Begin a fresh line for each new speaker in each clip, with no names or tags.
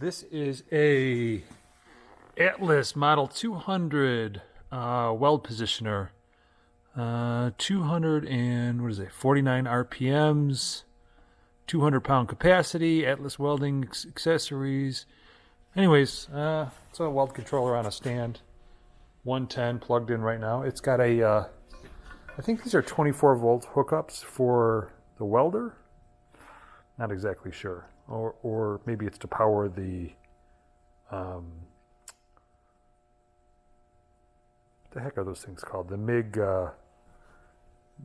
This is a Atlas Model 200 weld positioner. 200 and what is it? 49 RPMs, 200-pound capacity, Atlas welding accessories. Anyways, it's a weld controller on a stand. 110 plugged in right now. It's got a, I think these are 24-volt hookups for the welder. Not exactly sure. Or maybe it's to power the, what the heck are those things called? The MIG,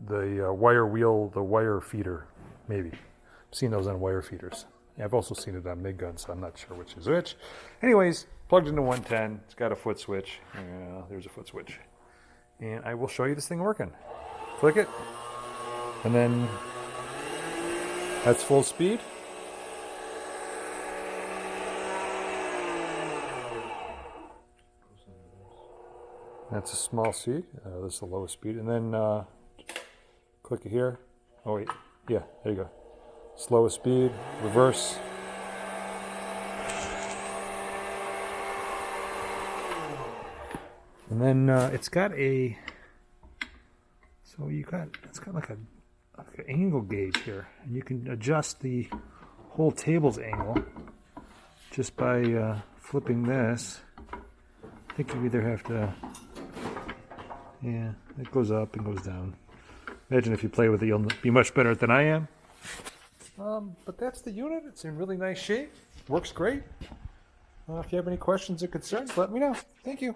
wire wheel, the wire feeder, maybe. I've seen those on wire feeders. Yeah, I've also seen it on MIG guns, so I'm not sure which is which. Anyways, plugged into 110. It's got a foot switch. There's a foot switch. And I will show you this thing working. Click it. And then that's full speed. That's a small speed. This is the lowest speed. And then click it here. Oh wait, yeah, there you go. Slowest speed, reverse. And then it's got a, so it's got like an angle gauge here, and you can adjust the whole table's angle just by flipping this. I think you either have to, yeah, it goes up and goes down. Imagine if you play with it, you'll be much better than I am. But that's the unit. It's in really nice shape. Works great. If you have any questions or concerns, let me know. Thank you.